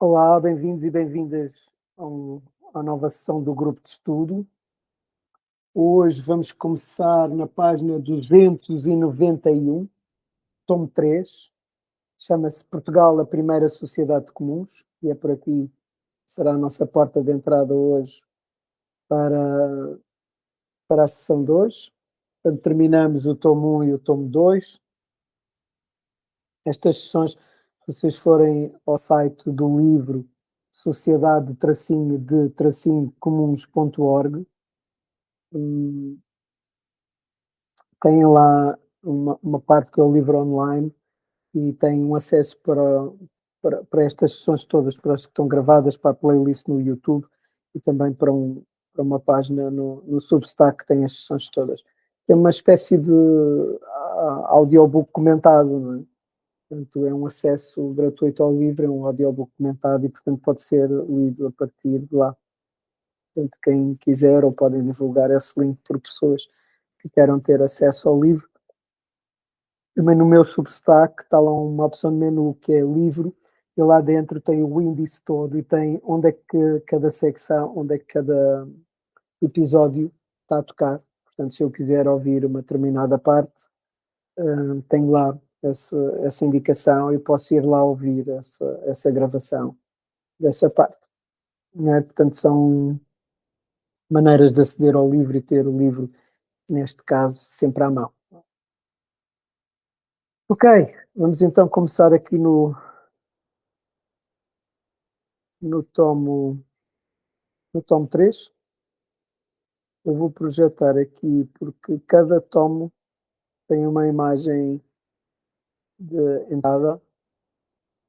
Olá, bem-vindos e bem-vindas à nova sessão do grupo de estudo. Hoje vamos começar na página 291, tomo 3, chama-se Portugal, a Primeira Sociedade de Comuns, e é por aqui que será a nossa porta de entrada hoje para, para a sessão de hoje. Portanto, terminamos o tomo 1 e o tomo 2. Estas sessões, se vocês forem ao site do livro sociedade-de-comuns.org, tem lá uma parte que é o livro online e tem um acesso para estas sessões todas, para as que estão gravadas, para a playlist no YouTube e também para uma página no Substack que tem as sessões todas. É uma espécie de audiobook comentado, não é? Portanto, é um acesso gratuito ao livro, é um audiobook comentado e, portanto, pode ser lido a partir de lá. Portanto, quem quiser, ou podem divulgar esse link por pessoas que queiram ter acesso ao livro. Também no meu Substack está lá uma opção de menu que é livro, e lá dentro tem o índice todo e tem onde é que cada secção, onde é que cada episódio está a tocar. Portanto, se eu quiser ouvir uma determinada parte, tenho lá essa indicação e posso ir lá ouvir essa gravação dessa parte. Não é? Portanto, são maneiras de aceder ao livro e ter o livro, neste caso, sempre à mão. Ok, vamos então começar aqui no tomo 3. Eu vou projetar aqui porque cada tomo tem uma imagem de entrada.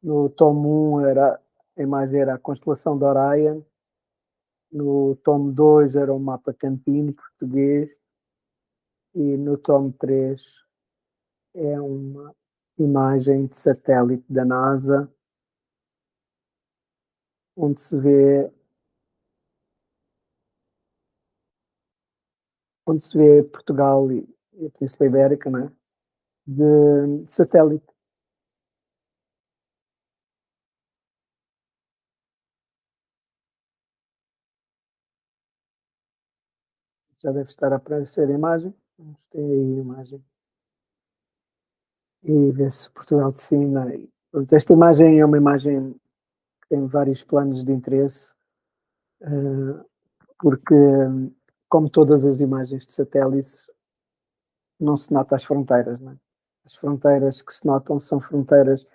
No tomo 1 a imagem era a constelação de Orion. No tomo 2 era o mapa cantino português. E no tomo 3 é uma imagem de satélite da NASA, onde se vê Portugal e a Península Ibérica, não é? De satélite. Já deve estar a aparecer a imagem. Vamos ter aí a imagem. E vê-se Portugal de cima. Esta imagem é uma imagem que tem vários planos de interesse, porque, como todas as imagens de satélites, não se nota as fronteiras, não é? As fronteiras que se notam são fronteiras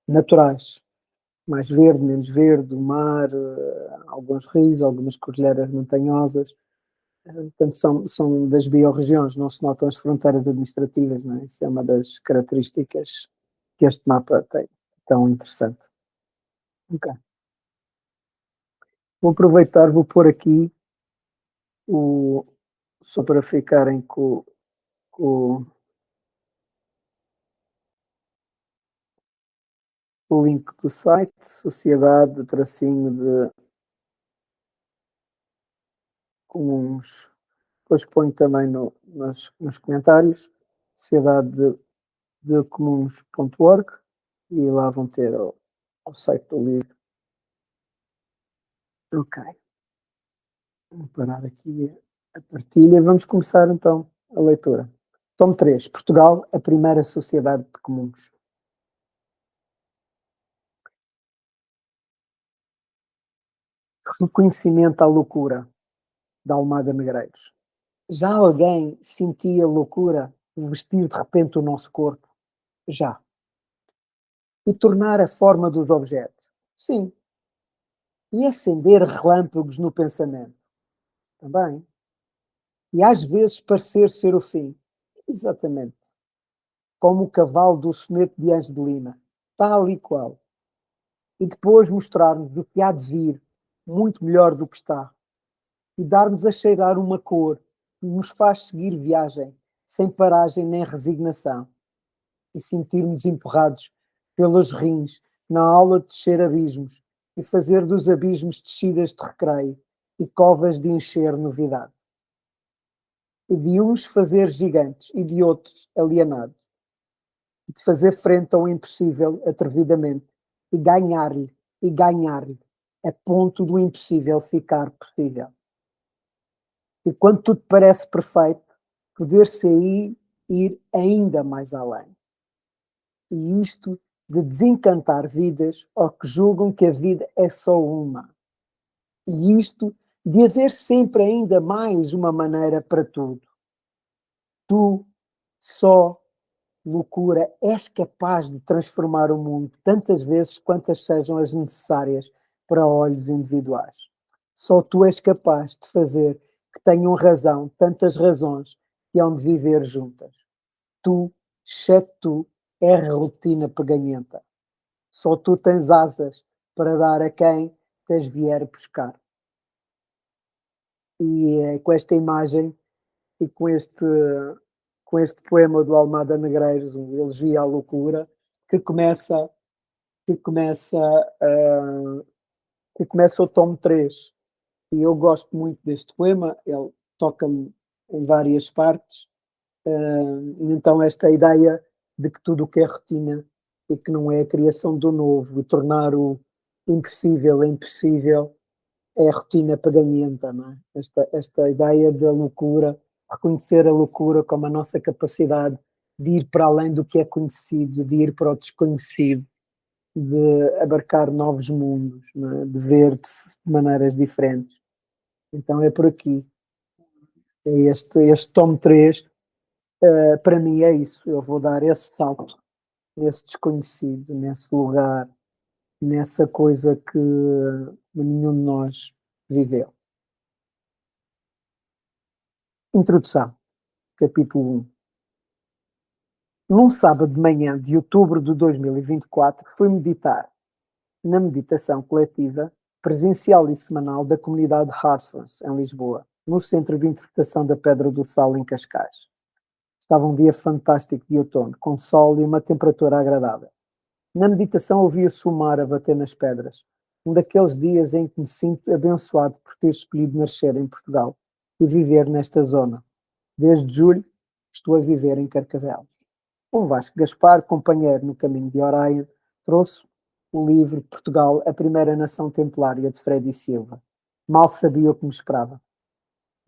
naturais, mais verde, menos verde, o mar, alguns rios, algumas cordilheiras montanhosas. Portanto, são das biorregiões, não se notam as fronteiras administrativas, não é? Isso é uma das características que este mapa tem, tão interessante. Ok. Vou aproveitar, vou pôr aqui, só para ficarem com o link do site, Sociedade, tracinho de Comuns. Depois ponho também nos comentários, sociedade de comuns.org, e lá vão ter o site do livro. Ok. Vou parar aqui a partilha. Vamos começar então a leitura. Tomo 3. Portugal, a primeira sociedade de comuns. Reconhecimento à loucura, da Almada Negreiros. Já alguém sentia loucura vestir de repente o nosso corpo? Já. E tornar a forma dos objetos? Sim. E acender relâmpagos no pensamento? Também. E às vezes parecer ser o fim? Exatamente. Como o cavalo do soneto de Anjo de Lima. Tal e qual. E depois mostrar-nos o que há de vir, muito melhor do que está. E dar-nos a cheirar uma cor que nos faz seguir viagem, sem paragem nem resignação. E sentirmos empurrados pelos rins na aula de descer abismos e fazer dos abismos descidas de recreio e covas de encher novidade. E de uns fazer gigantes e de outros alienados. E de fazer frente ao impossível atrevidamente e ganhar-lhe e ganhar-lhe, a ponto do impossível ficar possível. E quando tudo parece perfeito, poder-se aí ir ainda mais além. E isto de desencantar vidas ao que julgam que a vida é só uma. E isto de haver sempre ainda mais uma maneira para tudo. Tu, só, loucura, és capaz de transformar o mundo tantas vezes quantas sejam as necessárias para olhos individuais. Só tu és capaz de fazer que tenham razão tantas razões que hão de viver juntas. Tu, exceto tu, és rotina peganhenta. Só tu tens asas para dar a quem tens vier buscar. E é com esta imagem e com este poema do Almada Negreiros, um elogio à loucura, que começa, que começa, uh, que começa o tomo 3. E eu gosto muito deste poema, ele toca-me em várias partes. Então esta ideia de que tudo o que é rotina e que não é a criação do novo, tornar o impossível impossível, é a rotina pagamenta, não é? Esta ideia da loucura, reconhecer a loucura como a nossa capacidade de ir para além do que é conhecido, de ir para o desconhecido, de abarcar novos mundos, não é? De ver de maneiras diferentes. Então é por aqui. É este tomo 3, para mim é isso. Eu vou dar esse salto, nesse desconhecido, nesse lugar, nessa coisa que nenhum de nós viveu. Introdução, capítulo 1. Num sábado de manhã de outubro de 2024, fui meditar na meditação coletiva, presencial e semanal da comunidade Hartford, em Lisboa, no Centro de Interpretação da Pedra do Sal, em Cascais. Estava um dia fantástico de outono, com sol e uma temperatura agradável. Na meditação ouvia-se o mar a bater nas pedras, um daqueles dias em que me sinto abençoado por ter escolhido nascer em Portugal e viver nesta zona. Desde julho estou a viver em Carcavelos. O Vasco Gaspar, companheiro no caminho de Orion, trouxe o livro Portugal, a primeira nação templária, de Frei Silva. Mal sabia o que me esperava.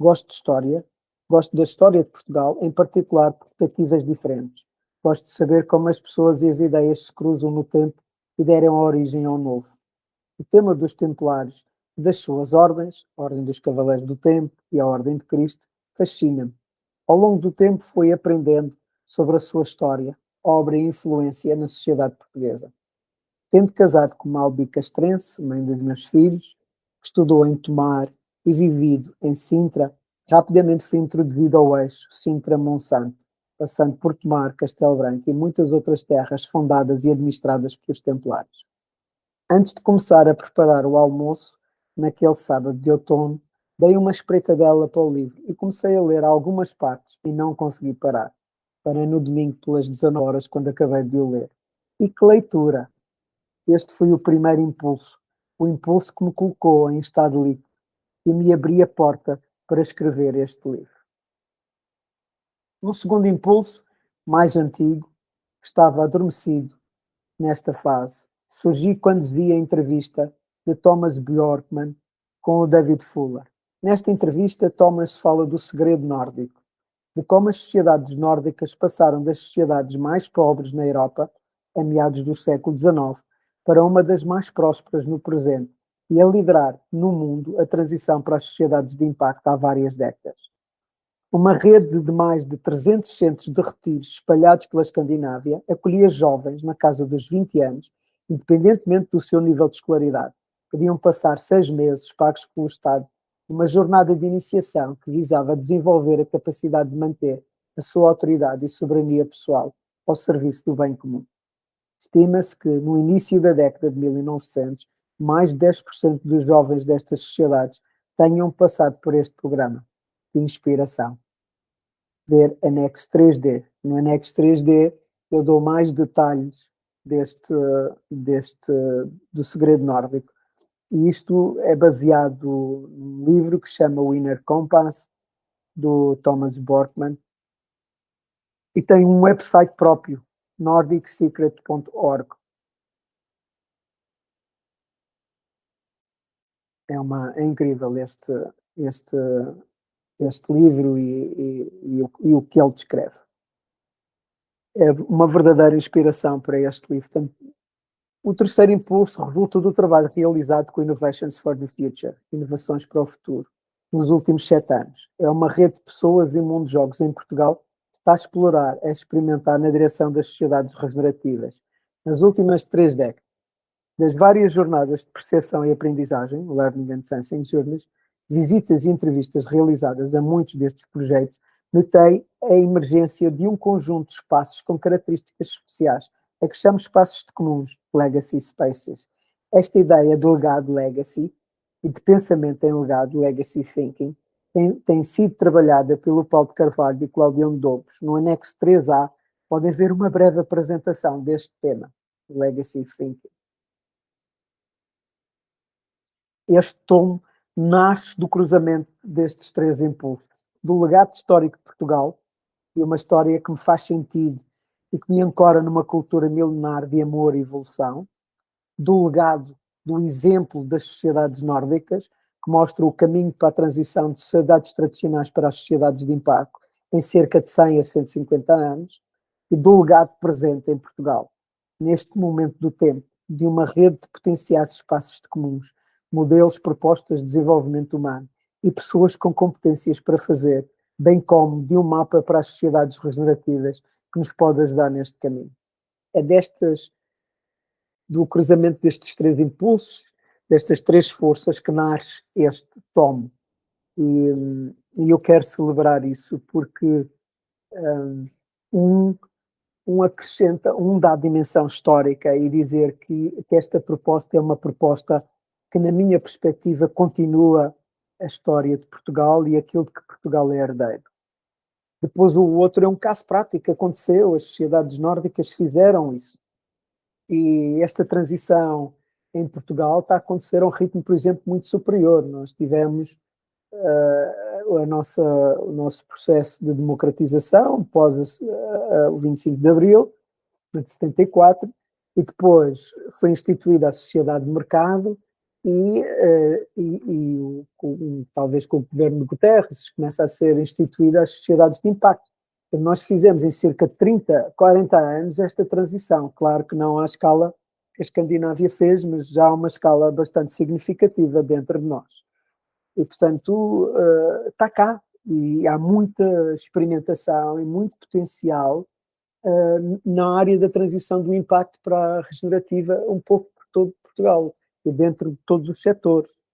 Gosto de história, gosto da história de Portugal, em particular perspectivas diferentes. Gosto de saber como as pessoas e as ideias se cruzam no tempo e deram origem ao novo. O tema dos templários, das suas ordens, a Ordem dos Cavaleiros do Tempo e a Ordem de Cristo, fascina-me. Ao longo do tempo fui aprendendo sobre a sua história, obra e influência na sociedade portuguesa. Tendo casado com uma albicastrense, mãe dos meus filhos, que estudou em Tomar e vivido em Sintra, rapidamente fui introduzido ao eixo Sintra-Monsanto, passando por Tomar, Castelo Branco e muitas outras terras fundadas e administradas pelos templários. Antes de começar a preparar o almoço, naquele sábado de outono, dei uma espreitadela para o livro e comecei a ler algumas partes e não consegui parar. Parei no domingo pelas 19 horas quando acabei de o ler. E que leitura! Este foi o primeiro impulso, o impulso que me colocou em estado líquido e me abria a porta para escrever este livro. Um segundo impulso, mais antigo, estava adormecido nesta fase. Surgi quando vi a entrevista de Thomas Bjorkman com o David Fuller. Nesta entrevista, Thomas fala do segredo nórdico, de como as sociedades nórdicas passaram das sociedades mais pobres na Europa, a meados do século XIX, para uma das mais prósperas no presente, e a liderar no mundo a transição para as sociedades de impacto há várias décadas. Uma rede de mais de 300 centros de retiros espalhados pela Escandinávia acolhia jovens na casa dos 20 anos, independentemente do seu nível de escolaridade. Podiam passar 6 meses pagos pelo Estado, uma jornada de iniciação que visava desenvolver a capacidade de manter a sua autoridade e soberania pessoal ao serviço do bem comum. Estima-se que, no início da década de 1900, mais de 10% dos jovens destas sociedades tenham passado por este programa de inspiração. Ver anexo 3D. No anexo 3D eu dou mais detalhes do segredo nórdico. E isto é baseado num livro que se chama O Inner Compass, do Thomas Bjorkman, e tem um website próprio, nordicsecret.org. é incrível este, este livro e o que ele descreve. É uma verdadeira inspiração para este livro. Portanto, o terceiro impulso resulta do trabalho realizado com Innovations for the Future, Inovações para o Futuro, nos últimos 7 anos. É uma rede de pessoas e mundo de jogos em Portugal que está a explorar, a experimentar na direção das sociedades regenerativas. Nas últimas 3 décadas, das várias jornadas de percepção e aprendizagem, Learning and Sensing Journeys, visitas e entrevistas realizadas a muitos destes projetos, notei a emergência de um conjunto de espaços com características especiais, a que chamamos espaços de comuns, Legacy Spaces. Esta ideia de legado legacy e de pensamento em legado, Legacy Thinking, tem sido trabalhada pelo Paulo de Carvalho e Claudião Dobos. No anexo 3A podem ver uma breve apresentação deste tema, Legacy Thinking. Este tomo nasce do cruzamento destes 3 impulsos, do legado histórico de Portugal, e uma história que me faz sentido e que me ancora numa cultura milenar de amor e evolução, do legado, do exemplo das sociedades nórdicas, que mostra o caminho para a transição de sociedades tradicionais para as sociedades de impacto em cerca de 100 a 150 anos, e do legado presente em Portugal, neste momento do tempo, de uma rede de potenciais espaços de comuns, modelos, propostas de desenvolvimento humano e pessoas com competências para fazer, bem como de um mapa para as sociedades regenerativas que nos pode ajudar neste caminho. É do cruzamento destes 3 impulsos, destas 3 forças, que nasce este tomo. E eu quero celebrar isso porque um, acrescenta, dá dimensão histórica e dizer que esta proposta é uma proposta que, na minha perspectiva, continua a história de Portugal e aquilo de que Portugal é herdeiro. Depois o outro é um caso prático, aconteceu, as sociedades nórdicas fizeram isso. E esta transição em Portugal está a acontecer a um ritmo, por exemplo, muito superior. Nós tivemos o nosso processo de democratização pós o 25 de Abril de 74, e depois foi instituída a sociedade de mercado talvez com o governo de Guterres começa a ser instituída as sociedades de impacto. Então, nós fizemos em cerca de 30, 40 anos esta transição, claro que não à escala que a Escandinávia fez, mas já há uma escala bastante significativa dentro de nós. E, portanto, está cá, e há muita experimentação e muito potencial na área da transição do impacto para a regenerativa, um pouco por todo Portugal, e dentro de todos os setores.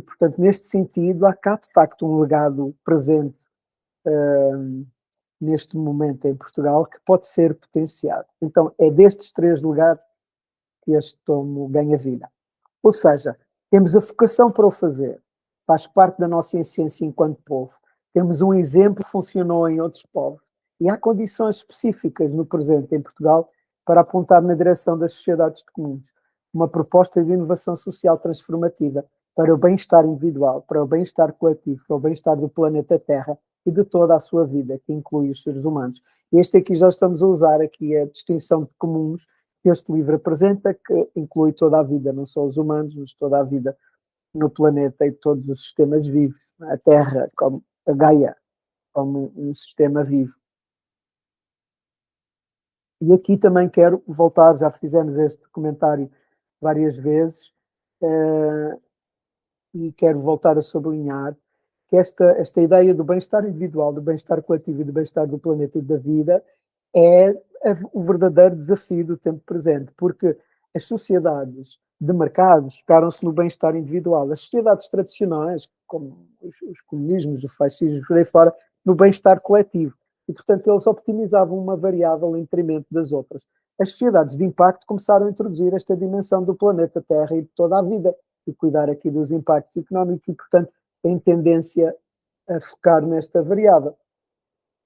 Portanto, neste sentido, há cá, de facto, um legado presente neste momento em Portugal que pode ser potenciado. Então, é destes 3 legados que este tomo ganha vida. Ou seja, temos a vocação para o fazer, faz parte da nossa essência enquanto povo. Temos um exemplo que funcionou em outros povos. E há condições específicas no presente em Portugal para apontar na direção das sociedades de comuns. Uma proposta de inovação social transformativa para o bem-estar individual, para o bem-estar coletivo, para o bem-estar do planeta Terra e de toda a sua vida, que inclui os seres humanos. Este aqui já estamos a usar aqui a distinção de comuns que este livro apresenta, que inclui toda a vida, não só os humanos, mas toda a vida no planeta e todos os sistemas vivos, a Terra, como a Gaia, como um sistema vivo. E aqui também quero voltar, já fizemos este comentário várias vezes, e quero voltar a sublinhar que esta ideia do bem-estar individual, do bem-estar coletivo e do bem-estar do planeta e da vida é o verdadeiro desafio do tempo presente, porque as sociedades de mercados ficaram-se no bem-estar individual. As sociedades tradicionais, como os comunismos, o fascismo, por aí fora, no bem-estar coletivo. E, portanto, eles optimizavam uma variável em detrimento das outras. As sociedades de impacto começaram a introduzir esta dimensão do planeta Terra e de toda a vida, e cuidar aqui dos impactos económicos, e, portanto, têm tendência a focar nesta variável.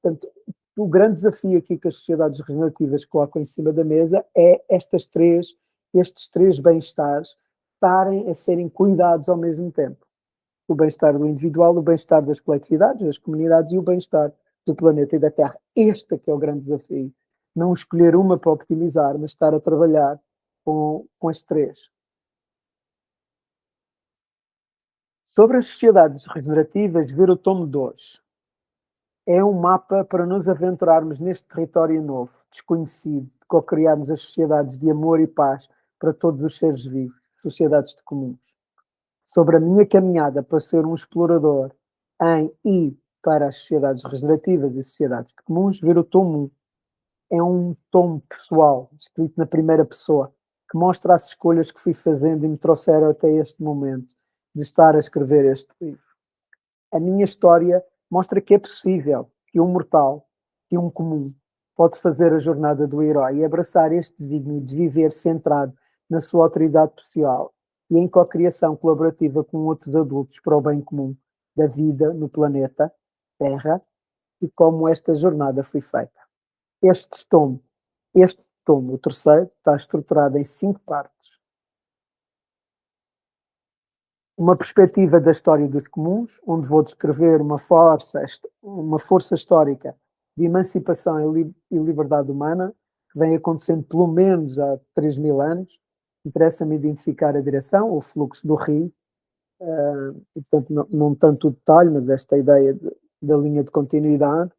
Portanto, o grande desafio aqui que as sociedades regenerativas colocam em cima da mesa é estes três bem-estares estarem a serem cuidados ao mesmo tempo. O bem-estar do individual, o bem-estar das coletividades, das comunidades e o bem-estar do planeta e da Terra. Este é que é o grande desafio. Não escolher uma para optimizar, mas estar a trabalhar com as 3. Sobre as sociedades regenerativas, ver o tomo 2. É um mapa para nos aventurarmos neste território novo, desconhecido, de co-criarmos as sociedades de amor e paz para todos os seres vivos, sociedades de comuns. Sobre a minha caminhada para ser um explorador em e para as sociedades regenerativas e sociedades de comuns, ver o tomo 1. É um tomo pessoal, escrito na primeira pessoa, que mostra as escolhas que fui fazendo e me trouxeram até este momento de estar a escrever este livro. A minha história mostra que é possível que um mortal, que um comum, pode fazer a jornada do herói e abraçar este desígnio de viver centrado na sua autoridade pessoal e em cocriação colaborativa com outros adultos para o bem comum da vida no planeta Terra e como esta jornada foi feita. Este tomo, o terceiro, está estruturado em 5 partes. Uma perspectiva da história dos comuns, onde vou descrever uma força histórica de emancipação e liberdade humana, que vem acontecendo pelo menos há 3.000 anos. Interessa-me identificar a direção, o fluxo do rio, e, portanto, não tanto o detalhe, mas esta ideia da linha de continuidade.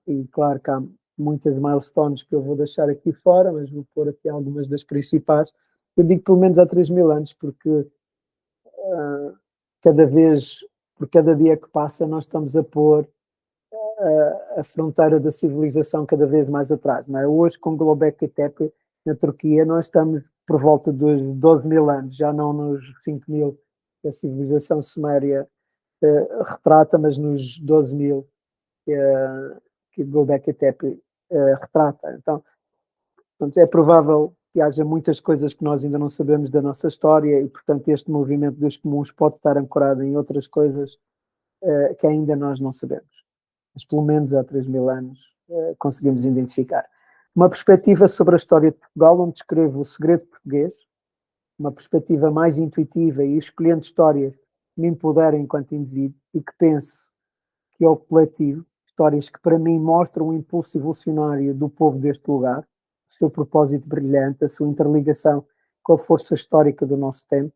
E claro que há muitas milestones que eu vou deixar aqui fora, mas vou pôr aqui algumas das principais. Eu digo pelo menos há 3.000 anos, porque por cada dia que passa, nós estamos a pôr a fronteira da civilização cada vez mais atrás. Não é? Hoje, com Göbekli Tepe, na Turquia, nós estamos por volta dos 12.000 anos, já não nos 5.000 que a civilização suméria retrata, mas nos 12.000 que Göbekli Tepe retrata. Então, é provável que haja muitas coisas que nós ainda não sabemos da nossa história e, portanto, este movimento dos comuns pode estar ancorado em outras coisas que ainda nós não sabemos. Mas, pelo menos há 3.000 anos, conseguimos identificar. Uma perspectiva sobre a história de Portugal, onde descrevo o segredo português, uma perspectiva mais intuitiva e escolhendo histórias que me empoderem enquanto indivíduo e que penso que é o coletivo, histórias que para mim mostram o impulso evolucionário do povo deste lugar, o seu propósito brilhante, a sua interligação com a força histórica do nosso tempo.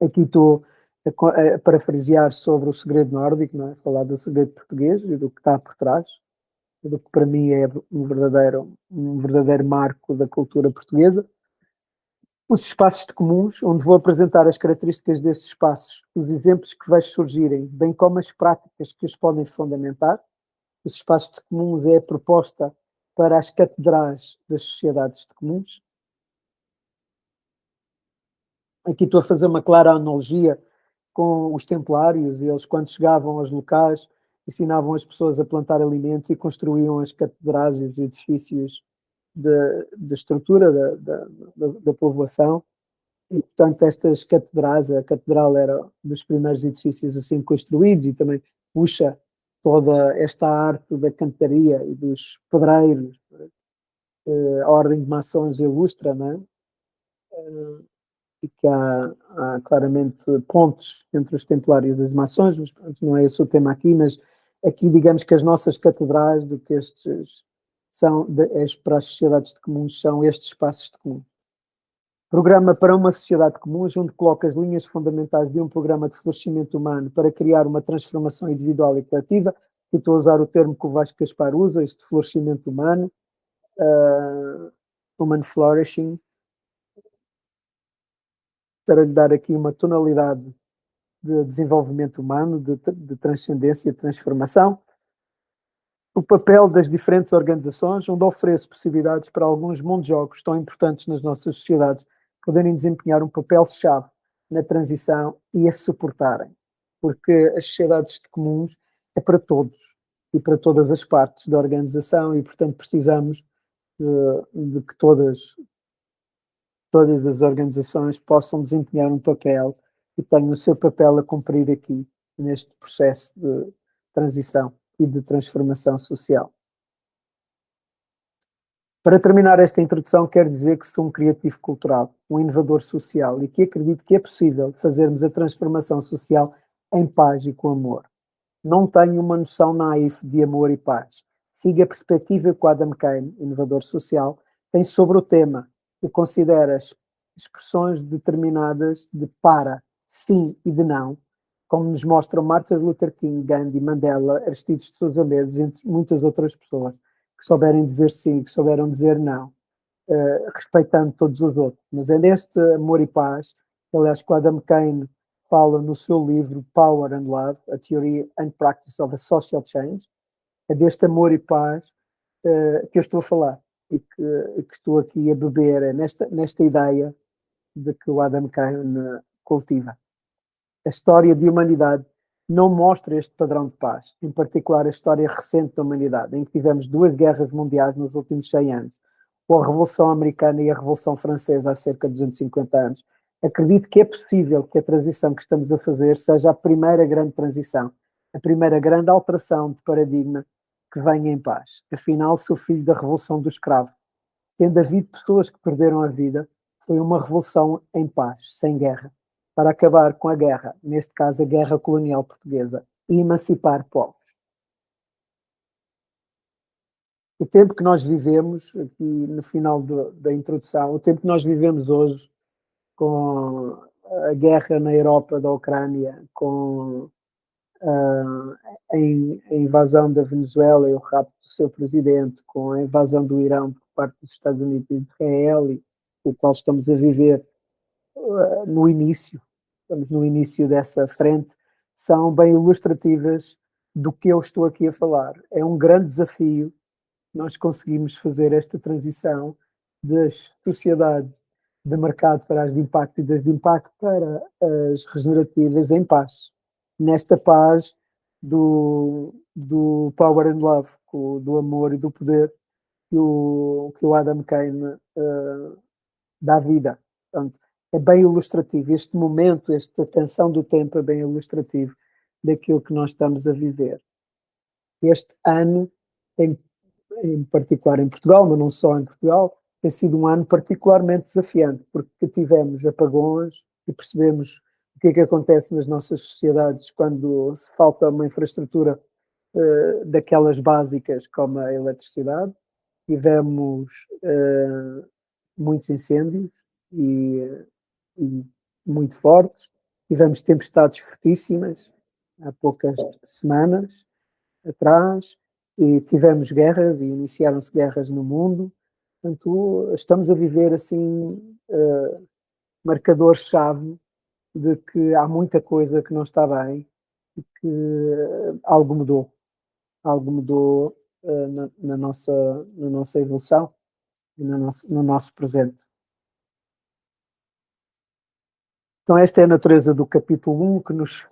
Aqui estou a parafrasear sobre o segredo nórdico, não é? Falar do segredo português e do que está por trás, do que para mim é um verdadeiro marco da cultura portuguesa. Os espaços de comuns, onde vou apresentar as características destes espaços, os exemplos que vejo surgirem, bem como as práticas que os podem fundamentar. Os espaços de comuns é a proposta para as catedrais das sociedades de comuns. Aqui estou a fazer uma clara analogia com os templários. Eles, quando chegavam aos locais, ensinavam as pessoas a plantar alimentos e construíam as catedrais e os edifícios de estrutura da povoação. E, portanto, estas catedrais, a catedral era um dos primeiros edifícios assim construídos e também puxa toda esta arte da cantaria e dos pedreiros. A ordem de maçons ilustra, não é? E que há claramente pontos entre os templários e os maçons, mas não é esse o tema aqui, mas aqui digamos que as nossas catedrais, de que estes são, para as sociedades de comuns, são estes espaços de comuns. Programa para uma sociedade comum, onde coloca as linhas fundamentais de um programa de florescimento humano para criar uma transformação individual e coletiva. E estou a usar o termo que o Vasco Gaspar usa, este florescimento humano, human flourishing, para lhe dar aqui uma tonalidade de desenvolvimento humano, de transcendência e transformação. O papel das diferentes organizações, onde oferece possibilidades para alguns mundos-jogos tão importantes nas nossas sociedades poderem desempenhar um papel-chave na transição e a suportarem. Porque as sociedades de comuns é para todos e para todas as partes da organização e, portanto, precisamos de que todas as organizações possam desempenhar um papel e tenham o seu papel a cumprir aqui neste processo de transição e de transformação social. Para terminar esta introdução, quero dizer que sou um criativo cultural, um inovador social e que acredito que é possível fazermos a transformação social em paz e com amor. Não tenho uma noção naif de amor e paz. Siga a perspectiva que o Adam Kane, inovador social, tem sobre o tema, que considera expressões determinadas de para, sim e de não, como nos mostram Martin Luther King, Gandhi, Mandela, Aristides de Sousa Mendes, entre muitas outras pessoas, que souberem dizer sim, que souberam dizer não, respeitando todos os outros. Mas é neste amor e paz, aliás, que o Adam Kane fala no seu livro Power and Love, A Theory and Practice of a Social Change, é deste amor e paz que eu estou a falar e que estou aqui a beber, é nesta ideia de que o Adam Kane cultiva. A história de humanidade não mostra este padrão de paz, em particular a história recente da humanidade, em que tivemos 2 guerras mundiais nos últimos 100 anos, ou a Revolução Americana e a Revolução Francesa há cerca de 250 anos. Acredito que é possível que a transição que estamos a fazer seja a primeira grande transição, a primeira grande alteração de paradigma que venha em paz. Afinal, sou filho da Revolução do Escravo. Tendo havido pessoas que perderam a vida, foi uma revolução em paz, sem guerra, para acabar com a guerra, neste caso a guerra colonial portuguesa, e emancipar povos. O tempo que nós vivemos, aqui no final da introdução, o tempo que nós vivemos hoje, com a guerra na Europa da Ucrânia, com a invasão da Venezuela e o rapto do seu presidente, com a invasão do Irão por parte dos Estados Unidos e de Israel, e o qual estamos a viver no início, estamos no início dessa frente, são bem ilustrativas do que eu estou aqui a falar. É um grande desafio nós conseguimos fazer esta transição das sociedades de mercado para as de impacto e das de impacto para as regenerativas em paz. Nesta paz do Power and Love, do amor e do poder que o Adam Kane dá vida. Portanto, é bem ilustrativo. Este momento, esta tensão do tempo é bem ilustrativo daquilo que nós estamos a viver. Este ano, em particular em Portugal, mas não só em Portugal, tem sido um ano particularmente desafiante, porque tivemos apagões e percebemos o que é que acontece nas nossas sociedades quando se falta uma infraestrutura daquelas básicas como a eletricidade. Tivemos muitos incêndios e muito fortes, tivemos tempestades fortíssimas há poucas semanas atrás, e tivemos guerras e iniciaram-se guerras no mundo. Portanto, estamos a viver assim marcador-chave de que há muita coisa que não está bem e que algo mudou na nossa evolução e no nosso presente. Então esta é a natureza do capítulo 1, que nos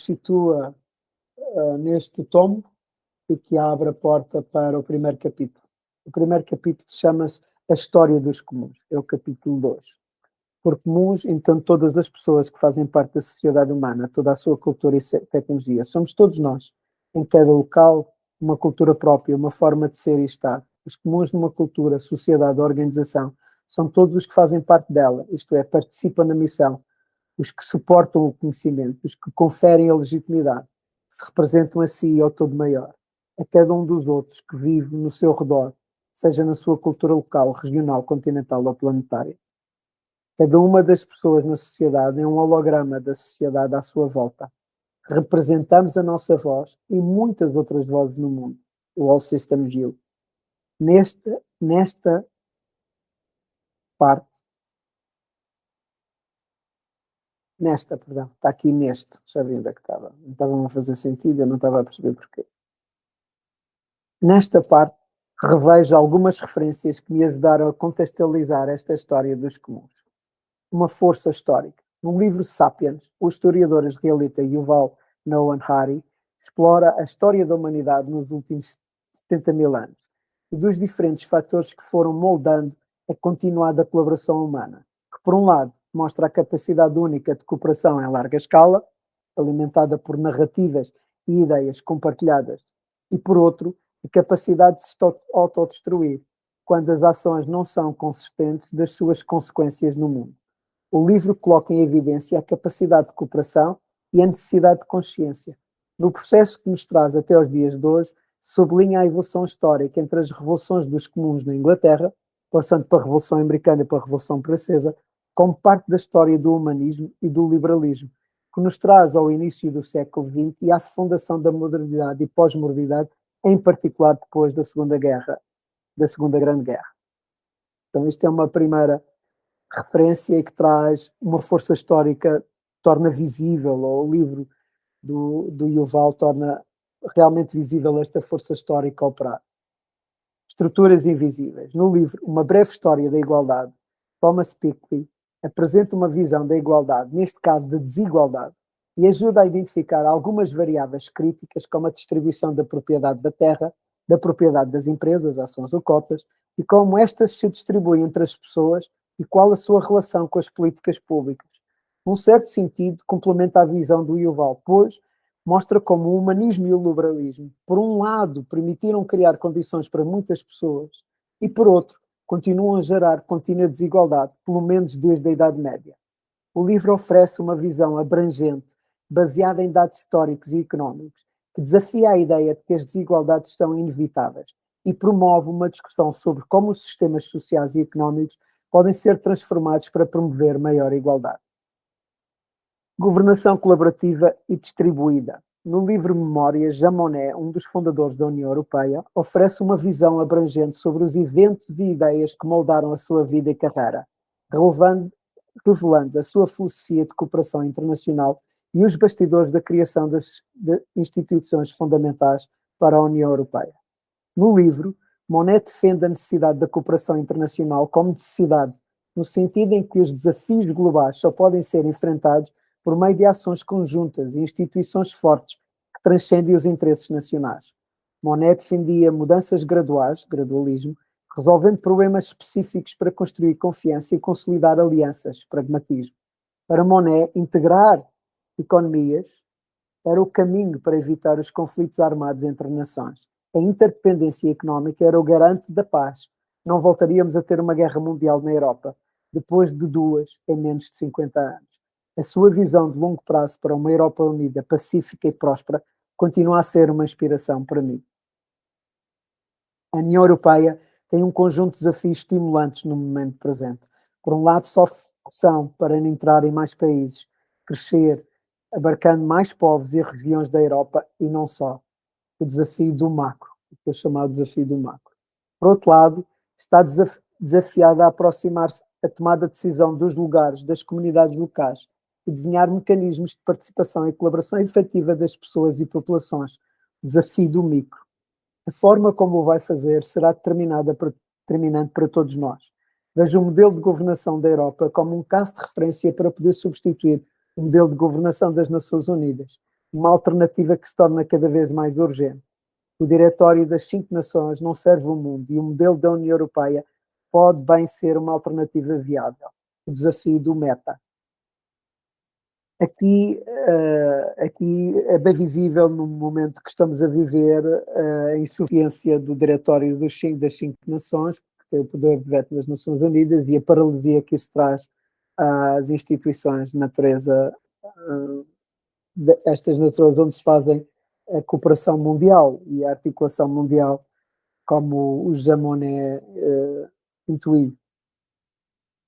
situa neste tomo e que abre a porta para o primeiro capítulo. O primeiro capítulo chama-se A História dos Comuns, é o capítulo 2. Por comuns, então, todas as pessoas que fazem parte da sociedade humana, toda a sua cultura e tecnologia, somos todos nós, em cada local, uma cultura própria, uma forma de ser e estar. Os comuns numa cultura, sociedade, organização, são todos os que fazem parte dela, isto é, participam na missão, os que suportam o conhecimento, os que conferem a legitimidade, que se representam a si ao todo maior, a cada um dos outros que vive no seu redor, seja na sua cultura local, regional, continental ou planetária. Cada uma das pessoas na sociedade é um holograma da sociedade à sua volta. Representamos a nossa voz e muitas outras vozes no mundo. O All System View. Nesta parte, perdão, está aqui neste, já vi onde é que estava. Não estava a fazer sentido, eu não estava a perceber porquê. Nesta parte, revejo algumas referências que me ajudaram a contextualizar esta história dos comuns. Uma força histórica. No livro Sapiens, o historiador israelita Yuval Noah Harari explora a história da humanidade nos últimos 70 mil anos e dos diferentes fatores que foram moldando a continuada colaboração humana, que por um lado mostra a capacidade única de cooperação em larga escala, alimentada por narrativas e ideias compartilhadas, e por outro, a capacidade de se autodestruir, quando as ações não são consistentes das suas consequências no mundo. O livro coloca em evidência a capacidade de cooperação e a necessidade de consciência. No processo que nos traz até aos dias de hoje, sublinha a evolução histórica entre as revoluções dos comuns na Inglaterra, passando pela Revolução Americana e pela Revolução Francesa, como parte da história do humanismo e do liberalismo, que nos traz ao início do século XX e à fundação da modernidade e pós-modernidade, em particular depois da Segunda Grande Guerra. Então, isto é uma primeira referência que traz uma força histórica, torna visível, ou o livro do Yuval torna realmente visível esta força histórica a operar. Estruturas invisíveis. No livro Uma Breve História da Igualdade, Thomas Piketty apresenta uma visão da igualdade, neste caso da desigualdade, e ajuda a identificar algumas variáveis críticas, como a distribuição da propriedade da terra, da propriedade das empresas, ações ou cotas, e como estas se distribuem entre as pessoas e qual a sua relação com as políticas públicas. Num certo sentido, complementa a visão do Yuval, pois mostra como o humanismo e o liberalismo, por um lado, permitiram criar condições para muitas pessoas e, por outro, continuam a gerar contínua desigualdade, pelo menos desde a Idade Média. O livro oferece uma visão abrangente, baseada em dados históricos e económicos, que desafia a ideia de que as desigualdades são inevitáveis e promove uma discussão sobre como os sistemas sociais e económicos podem ser transformados para promover maior igualdade. Governação colaborativa e distribuída. No livro Memórias, Jean Monnet, um dos fundadores da União Europeia, oferece uma visão abrangente sobre os eventos e ideias que moldaram a sua vida e carreira, revelando a sua filosofia de cooperação internacional e os bastidores da criação de instituições fundamentais para a União Europeia. No livro, Monnet defende a necessidade da cooperação internacional como necessidade, no sentido em que os desafios globais só podem ser enfrentados por meio de ações conjuntas e instituições fortes que transcendem os interesses nacionais. Monnet defendia mudanças graduais, gradualismo, resolvendo problemas específicos para construir confiança e consolidar alianças, pragmatismo. Para Monnet, integrar economias era o caminho para evitar os conflitos armados entre nações. A interdependência económica era o garante da paz. Não voltaríamos a ter uma guerra mundial na Europa, depois de duas em menos de 50 anos. A sua visão de longo prazo para uma Europa unida, pacífica e próspera continua a ser uma inspiração para mim. A União Europeia tem um conjunto de desafios estimulantes no momento presente. Por um lado, sofre pressão para entrar em mais países, crescer, abarcando mais povos e regiões da Europa e não só. O desafio do macro, o que é chamado desafio do macro. Por outro lado, está desafiada a aproximar-se a tomada de decisão dos lugares, das comunidades locais, e desenhar mecanismos de participação e colaboração efetiva das pessoas e populações. O desafio do micro. A forma como o vai fazer será determinante para todos nós. Vejo o modelo de governação da Europa como um caso de referência para poder substituir o modelo de governação das Nações Unidas, uma alternativa que se torna cada vez mais urgente. O Diretório das 5 Nações não serve o mundo e o modelo da União Europeia pode bem ser uma alternativa viável. O desafio do meta. Aqui é bem visível no momento que estamos a viver a insuficiência do Diretório das 5 Nações, que tem o poder de veto das Nações Unidas, e a paralisia que isso traz às instituições de natureza, estas naturezas onde se fazem a cooperação mundial e a articulação mundial, como o Jean Monnet intuiu.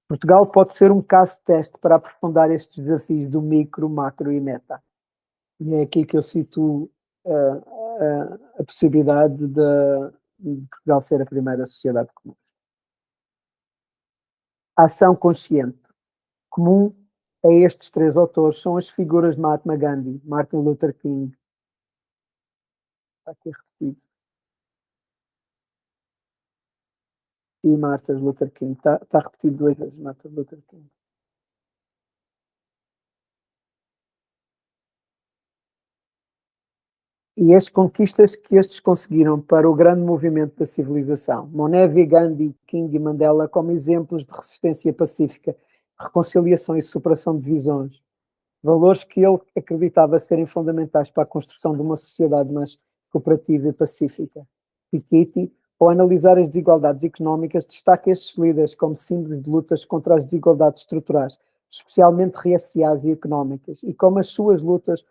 Portugal pode ser um caso de teste para aprofundar estes desafios do micro, macro e meta. E é aqui que eu cito a possibilidade de Portugal ser a primeira sociedade comum. Ação consciente. Comum a estes 3 autores são as figuras de Mahatma Gandhi, Martin Luther King. Está aqui repetido. E Martin Luther King. Está repetido 2 vezes, Martin Luther King. E as conquistas que estes conseguiram para o grande movimento da civilização. Monet vê Gandhi, King e Mandela como exemplos de resistência pacífica, reconciliação e superação de divisões. Valores que ele acreditava serem fundamentais para a construção de uma sociedade mais cooperativa e pacífica. Piketty, ao analisar as desigualdades económicas, destaca estes líderes como símbolos de lutas contra as desigualdades estruturais, especialmente raciais e económicas, e como as suas lutas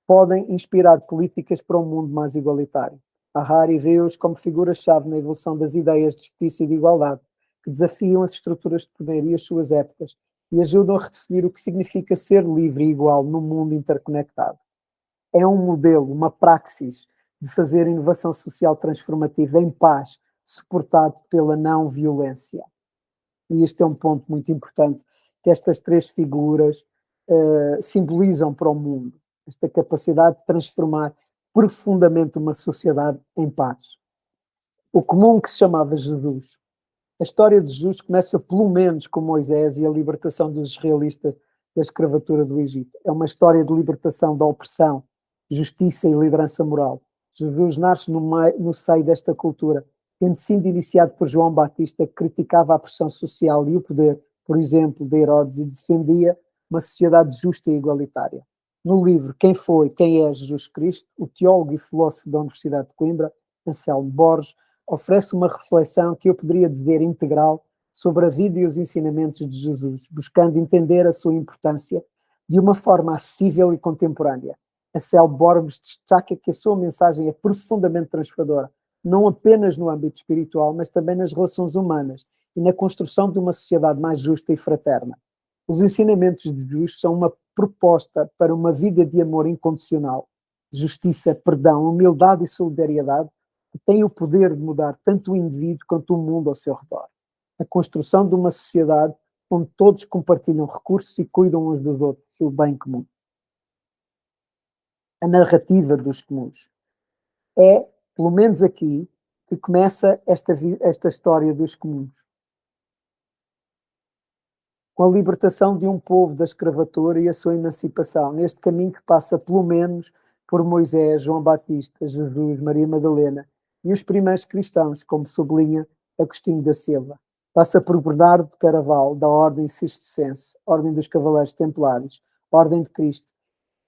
podem inspirar políticas para um mundo mais igualitário. Harari vê-os como figuras-chave na evolução das ideias de justiça e de igualdade, que desafiam as estruturas de poder e as suas épocas e ajudam a redefinir o que significa ser livre e igual num mundo interconectado. É um modelo, uma praxis de fazer inovação social transformativa em paz, suportado pela não violência. E este é um ponto muito importante que estas três figuras simbolizam para o mundo, esta capacidade de transformar profundamente uma sociedade em paz. O comum que se chamava Jesus. A história de Jesus começa pelo menos com Moisés e a libertação dos israelitas da escravatura do Egito. É uma história de libertação da opressão, justiça e liderança moral. Jesus nasce no seio desta cultura, tendo sido iniciado por João Batista, que criticava a pressão social e o poder, por exemplo, de Herodes, e defendia uma sociedade justa e igualitária. No livro Quem é Jesus Cristo?, o teólogo e filósofo da Universidade de Coimbra, Anselmo Borges, oferece uma reflexão que eu poderia dizer integral sobre a vida e os ensinamentos de Jesus, buscando entender a sua importância de uma forma acessível e contemporânea. Anselmo Borges destaca que a sua mensagem é profundamente transformadora, não apenas no âmbito espiritual, mas também nas relações humanas e na construção de uma sociedade mais justa e fraterna. Os ensinamentos de Jesus são uma proposta para uma vida de amor incondicional, justiça, perdão, humildade e solidariedade, que tem o poder de mudar tanto o indivíduo quanto o mundo ao seu redor. A construção de uma sociedade onde todos compartilham recursos e cuidam uns dos outros, o bem comum. A narrativa dos comuns. É, pelo menos aqui, que começa esta história dos comuns. Com a libertação de um povo da escravatura e a sua emancipação, neste caminho que passa pelo menos por Moisés, João Batista, Jesus, Maria Madalena e os primeiros cristãos, como sublinha Agostinho da Silva. Passa por Bernardo de Caraval, da Ordem Cistercense, Ordem dos Cavaleiros Templários, Ordem de Cristo.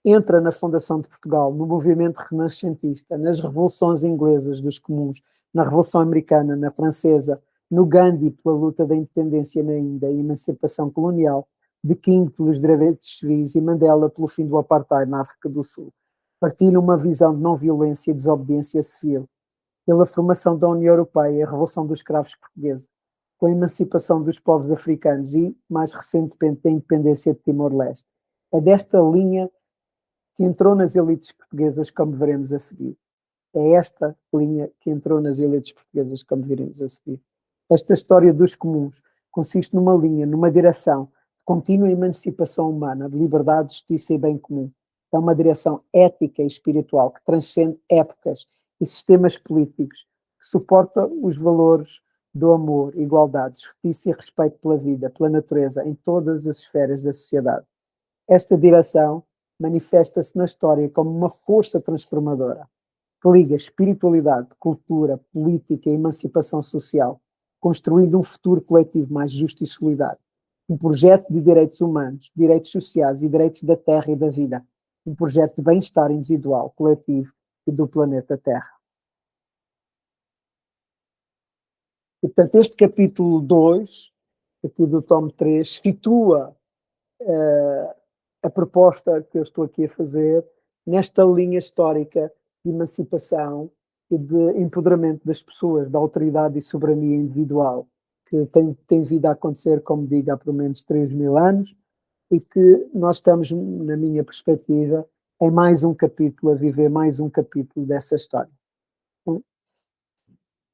Entra na fundação de Portugal, no movimento renascentista, nas revoluções inglesas dos comuns, na Revolução Americana, na Francesa, no Gandhi pela luta da independência na Índia e emancipação colonial, de King pelos direitos civis e Mandela pelo fim do apartheid na África do Sul. Partilha uma visão de não violência e desobediência civil, pela formação da União Europeia e a Revolução dos Escravos Portugueses, com a emancipação dos povos africanos e, mais recentemente, da independência de Timor-Leste. É desta linha que entrou nas elites portuguesas, como veremos a seguir. É esta linha que entrou nas elites portuguesas, como veremos a seguir. Esta história dos comuns consiste numa linha, numa direção de contínua emancipação humana, de liberdade, justiça e bem comum. É uma direção ética e espiritual que transcende épocas e sistemas políticos, que suporta os valores do amor, igualdade, justiça e respeito pela vida, pela natureza, em todas as esferas da sociedade. Esta direção manifesta-se na história como uma força transformadora que liga espiritualidade, cultura, política e emancipação social, construindo um futuro coletivo mais justo e solidário. Um projeto de direitos humanos, direitos sociais e direitos da terra e da vida. Um projeto de bem-estar individual, coletivo e do planeta Terra. E, portanto, este capítulo 2, aqui do tomo 3, situa a proposta que eu estou aqui a fazer nesta linha histórica de emancipação e de empoderamento das pessoas, da autoridade e soberania individual, que tem vindo a acontecer, como digo, há pelo menos 3.000 anos, e que nós estamos, na minha perspectiva, em mais um capítulo, a viver mais um capítulo dessa história.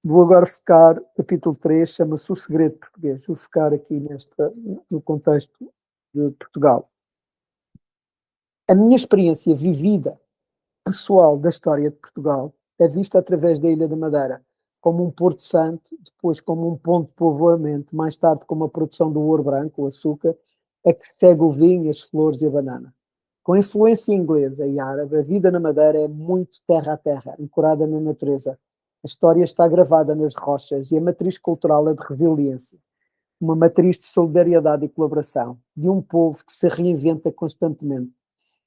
Vou agora focar, capítulo 3, chama-se O Segredo Português. Vou focar aqui no contexto de Portugal. A minha experiência vivida, pessoal, da história de Portugal é vista através da Ilha da Madeira, como um porto santo, depois como um ponto de povoamento, mais tarde como a produção do ouro branco, o açúcar, a que segue o vinho, as flores e a banana. Com influência inglesa e árabe, a vida na Madeira é muito terra a terra, ancorada na natureza. A história está gravada nas rochas e a matriz cultural é de resiliência, uma matriz de solidariedade e colaboração, de um povo que se reinventa constantemente.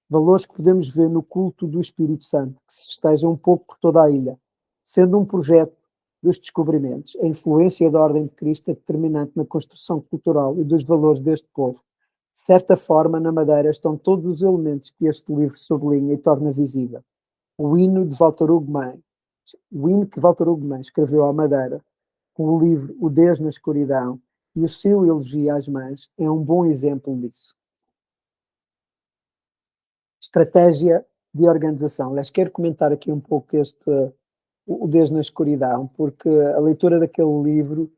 Valores que podemos ver no culto do Espírito Santo, que se festeja um pouco por toda a ilha, sendo um projeto dos descobrimentos. A influência da Ordem de Cristo é determinante na construção cultural e dos valores deste povo. De certa forma, na Madeira estão todos os elementos que este livro sublinha e torna visível. O hino que Walter Ugumem escreveu à Madeira O livro O Deus na Escuridão e o seu elogio às mães é um bom exemplo disso. Estratégia de organização. Aliás, quero comentar aqui um pouco O Deus na Escuridão, porque a leitura daquele livro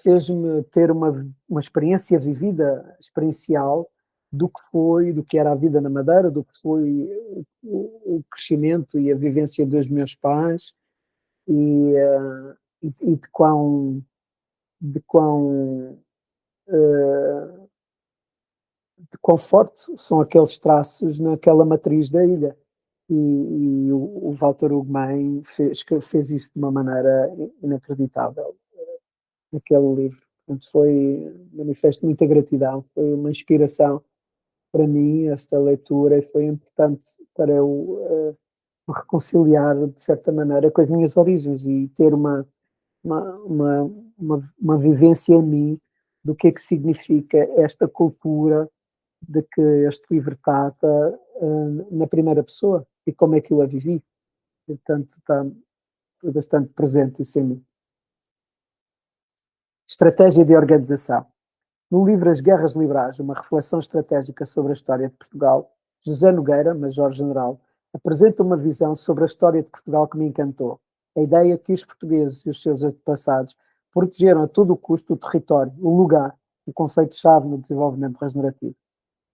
fez-me ter uma experiência vivida, experiencial, do que era a vida na Madeira, do que foi o crescimento e a vivência dos meus pais e de quão uh, de quão forte são aqueles traços naquela matriz da ilha. E o Walter Ugumem fez isso de uma maneira inacreditável naquele livro. Portanto, manifesto muita gratidão, foi uma inspiração para mim esta leitura e foi importante para eu me reconciliar, de certa maneira, com as minhas origens e ter uma, uma, uma vivência em mim do que é que significa esta cultura de que este livro trata na primeira pessoa e como é que eu a vivi. Portanto, foi bastante presente isso em mim. Estratégia de organização. No livro As Guerras Liberais, uma reflexão estratégica sobre a história de Portugal, José Nogueira, Major-General, apresenta uma visão sobre a história de Portugal que me encantou. A ideia que os portugueses e os seus antepassados protegeram a todo o custo o território, o lugar, o conceito-chave no desenvolvimento regenerativo.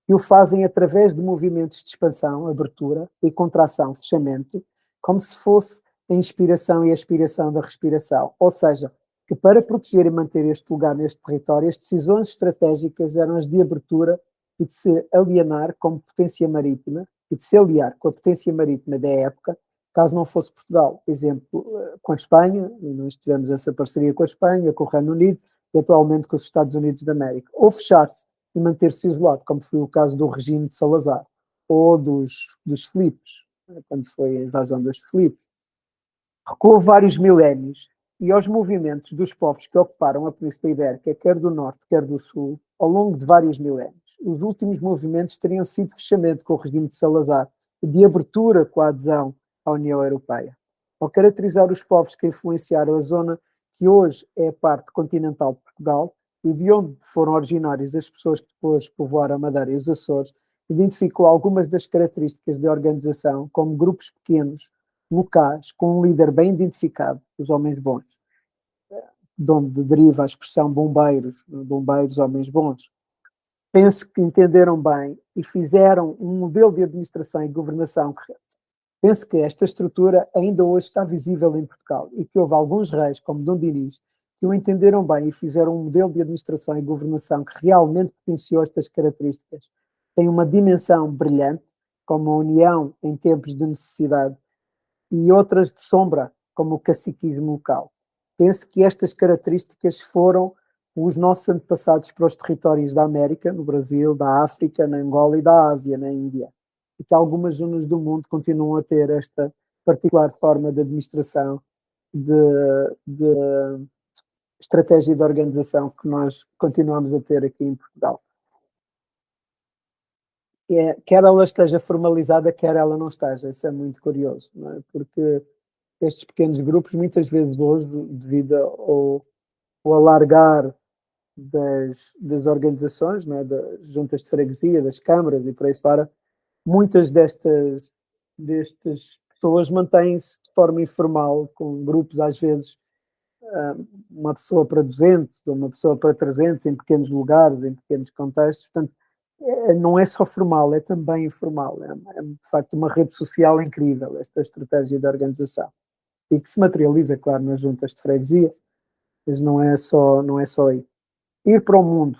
E o fazem através de movimentos de expansão, abertura e contração, fechamento, como se fosse a inspiração e a expiração da respiração. Ou seja, que para proteger e manter este lugar neste território, as decisões estratégicas eram as de abertura e de se alienar como potência marítima, e de se aliar com a potência marítima da época, caso não fosse Portugal. Exemplo, com a Espanha, e nós tivemos essa parceria com a Espanha, com o Reino Unido, e atualmente com os Estados Unidos da América. Ou fechar-se e manter-se isolado, como foi o caso do regime de Salazar, ou dos Filipes, quando foi a invasão dos Filipes. Recuou vários milénios e aos movimentos dos povos que ocuparam a Península Ibérica, quer do Norte, quer do Sul, ao longo de vários milénios. Os últimos movimentos teriam sido de fechamento com o regime de Salazar e de abertura com a adesão à União Europeia. Ao caracterizar os povos que influenciaram a zona que hoje é a parte continental de Portugal e de onde foram originárias as pessoas que depois povoaram a Madeira e os Açores, identificou algumas das características de organização como grupos pequenos, locais, com um líder bem identificado, os homens bons, de onde deriva a expressão bombeiros, homens bons. Penso que entenderam bem e fizeram um modelo de administração e governação correto. Penso que esta estrutura ainda hoje está visível em Portugal e que houve alguns reis, como Dom Dinis, que o entenderam bem e fizeram um modelo de administração e governação que realmente potenciou estas características. Tem uma dimensão brilhante, como a união em tempos de necessidade, e outras de sombra, como o caciquismo local. Penso que estas características foram os nossos antepassados para os territórios da América, no Brasil, da África, na Angola e da Ásia, na Índia. E que algumas zonas do mundo continuam a ter esta particular forma de administração, de estratégia de organização que nós continuamos a ter aqui em Portugal. Quer ela esteja formalizada, quer ela não esteja. Isso é muito curioso, não é? Porque estes pequenos grupos, muitas vezes hoje, devido ao alargar das organizações, não é? Das juntas de freguesia, das câmaras e por aí fora, muitas destas pessoas mantêm-se de forma informal, com grupos às vezes uma pessoa para 200, uma pessoa para 300, em pequenos lugares, em pequenos contextos. Portanto, não é só formal, é também informal. É de facto uma rede social incrível, esta estratégia de organização. E que se materializa, claro, nas juntas de freguesia, mas não é só aí. Ir para o mundo,